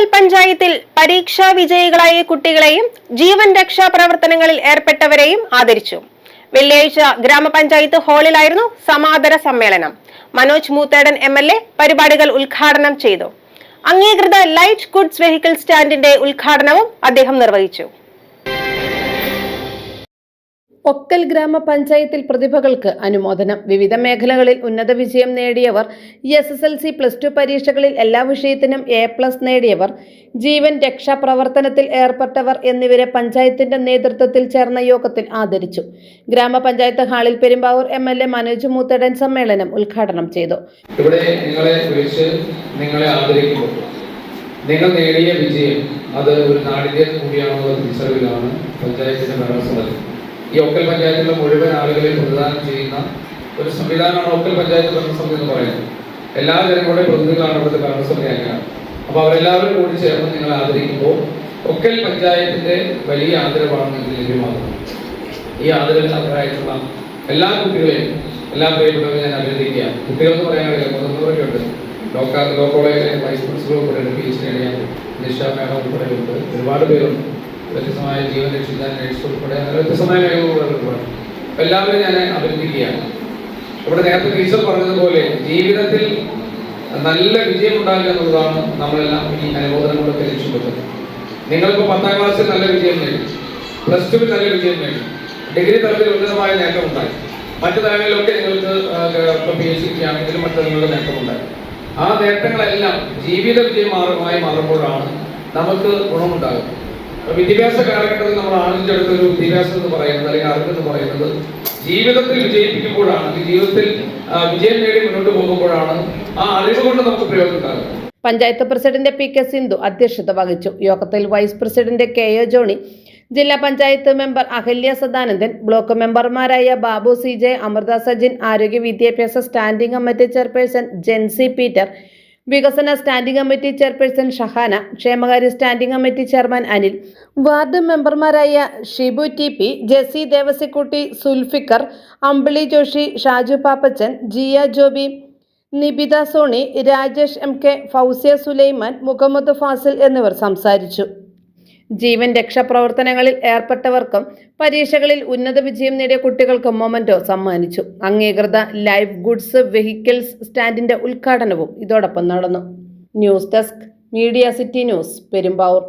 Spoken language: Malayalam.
ഒക്കൽ പഞ്ചായത്തിൽ പരീക്ഷാ വിജയികളായ കുട്ടികളെയും ജീവൻ രക്ഷാ പ്രവർത്തനങ്ങളിൽ ഏർപ്പെട്ടവരെയും ആദരിച്ചു. വെള്ളിയാഴ്ച ഗ്രാമപഞ്ചായത്ത് ഹാളിലായിരുന്നു സമാദര സമ്മേളനം. മനോജ് മൂത്തേടൻ MLA പരിപാടികൾ ഉദ്ഘാടനം ചെയ്തു. അംഗീകൃത ലൈറ്റ് ഗുഡ്സ് വെഹിക്കിൾ സ്റ്റാൻഡിന്റെ ഉദ്ഘാടനവും അദ്ദേഹം നിർവഹിച്ചു. ഒക്കൽ ഗ്രാമപഞ്ചായത്തിൽ പ്രതിഭകൾക്ക് അനുമോദനം. വിവിധ മേഖലകളിൽ ഉന്നത വിജയം നേടിയവർ, SSLC +2 പരീക്ഷകളിൽ എല്ലാ വിഷയത്തിനും A+ നേടിയവർ, ജീവൻ രക്ഷാ പ്രവർത്തനത്തിൽ ഏർപ്പെട്ടവർ എന്നിവരെ പഞ്ചായത്തിന്റെ നേതൃത്വത്തിൽ ചേർന്ന യോഗത്തിൽ ആദരിച്ചു. ഗ്രാമപഞ്ചായത്ത് ഹാളിൽ പെരുമ്പാവൂർ MLA മനോജ് മൂത്തേടൻ സമ്മേളനം ഉദ്ഘാടനം ചെയ്തു. ഇവിടെ നിങ്ങളെ ആദരിക്കുമ്പോൾ നിങ്ങൾ നേടിയ വിജയം അത് ഒരു നാടിന്റെ കൂടിയാണെന്നുള്ള തിരിച്ചറിവിലാണ് പഞ്ചായത്തിന്റെ ഭരണസമിതി ഈ ഒക്കൽ പഞ്ചായത്തിലെ മുഴുവൻ ആളുകളെ പ്രതിദാനം ചെയ്യുന്ന ഒരു സംവിധാനമാണ് ഒക്കൽ പഞ്ചായത്ത് ഭരണസമിതി എന്ന് പറയുന്നത്. എല്ലാ ജനങ്ങളുടെ പ്രതിനിധികളാണ് ഇവിടുത്തെ ഭരണസമിതി അംഗങ്ങൾ. അപ്പോൾ അവരെല്ലാവരും കൂടി ചേർന്ന് നിങ്ങൾ ആദരിക്കുമ്പോൾ ഒക്കൽ പഞ്ചായത്തിന്റെ വലിയ ആദരവാണ് നിങ്ങൾക്ക് ലഭ്യമാകുന്നത്. ഈ ആദരവിന് അർഹരായിട്ടുള്ള എല്ലാ കുട്ടികളെയും എല്ലാ പ്രിയപ്പെട്ടവരെയും ഞാൻ അഭിനന്ദിക്കുക. കുട്ടികൾക്ക് പറയാനില്ല, മുതിർന്നവരൊക്കെ ഉണ്ട്. ലോ കോളേജിലെ വൈസ് പ്രിൻസിപ്പൽ ഉൾപ്പെടെ PhD നേടിയ നിഷ മേഡം ഉൾപ്പെടെയുണ്ട്. ഒരുപാട് പേരുണ്ട്. വ്യത്യസ്തമായ ജീവൻ രക്ഷിക്കാൻ നേഴ്സ് ഉൾപ്പെടെ അങ്ങനെ വ്യത്യസ്തമായ മേഖലകളുടെ എല്ലാവരും ഞാൻ അഭിനന്ദിക്കുകയാണ്. ഇവിടെ നേരത്തെ ടീച്ചർ പറഞ്ഞതുപോലെ ജീവിതത്തിൽ നല്ല വിജയം ഉണ്ടാകുക എന്നുള്ളതാണ് നമ്മളെല്ലാം ഈ അനുമോദനം കൊണ്ടൊക്കെ ലക്ഷ്യപ്പെട്ടത്. നിങ്ങളിപ്പോൾ 10ാം ക്ലാസ്സിൽ നല്ല വിജയം നേടി, +2 നല്ല വിജയം നേടി, ഡിഗ്രി തലത്തിൽ ഉന്നതമായ നേട്ടമുണ്ടായി, മറ്റു തലങ്ങളിലൊക്കെ നിങ്ങൾക്ക് PhD ആണെങ്കിലും മറ്റു തലങ്ങളുടെ നേട്ടമുണ്ടായി. ആ നേട്ടങ്ങളെല്ലാം ജീവിത വിജയമായി മാറുമ്പോഴാണ് നമുക്ക് ഗുണമുണ്ടാകുന്നത്. വിദ്യാഭ്യാസ കാലഘട്ടത്തിൽ നമ്മൾ ആർജിച്ചെടുത്തൊരു വിദ്യാഭ്യാസം എന്ന് പറയുന്നത് അല്ലെങ്കിൽ അറിവെന്ന് പറയുന്നത് ജീവിതത്തിൽ വിജയിപ്പിക്കുമ്പോഴാണ്, ജീവിതത്തിൽ വിജയം നേടി മുന്നോട്ട് പോകുമ്പോഴാണ് ആ അറിവ് കൊണ്ട് നമുക്ക് പ്രയോജനം ഉണ്ടാകുന്നത്. പഞ്ചായത്ത് പ്രസിഡന്റ് PK സിന്ധു അധ്യക്ഷത വഹിച്ചു. യോഗത്തിൽ വൈസ് പ്രസിഡന്റ് KO ജോണി, ജില്ലാ പഞ്ചായത്ത് മെമ്പർ അഹല്യ സദാനന്ദൻ, ബ്ലോക്ക് മെമ്പർമാരായ ബാബു CJ, അമൃത സജിൻ, ആരോഗ്യ വിദ്യാഭ്യാസ standing committee chairperson Jency Peter, വികസന സ്റ്റാൻഡിംഗ് കമ്മിറ്റി ചെയർപേഴ്സൺ ഷഹാന, ക്ഷേമകാര്യ standing committee chairman Anil, ward മെമ്പർമാരായ ഷിബു TP, ജെസി ദേവസിക്കുട്ടി, സുൽഫിക്കർ, അമ്പിളി ജോഷി, ഷാജു പാപ്പച്ചൻ, ജിയ ജോബി, നിബിത സോണി, രാജേഷ് MK, ഫൗസിയ സുലൈമാൻ, മുഹമ്മദ് ഫാസിൽ എന്നിവർ സംസാരിച്ചു. ജീവൻ രക്ഷാപ്രവർത്തനങ്ങളിൽ ഏർപ്പെട്ടവർക്കും പരീക്ഷകളിൽ ഉന്നത വിജയം നേടിയ കുട്ടികൾക്കും മൊമന്റോ സമ്മാനിച്ചു. അംഗീകൃത ലൈഫ് ഗുഡ്സ് വെഹിക്കിൾസ് സ്റ്റാൻഡിന്റെ ഉദ്ഘാടനവും ഇതോടൊപ്പം നടന്നു. News desk, media city news, Perumbavoor.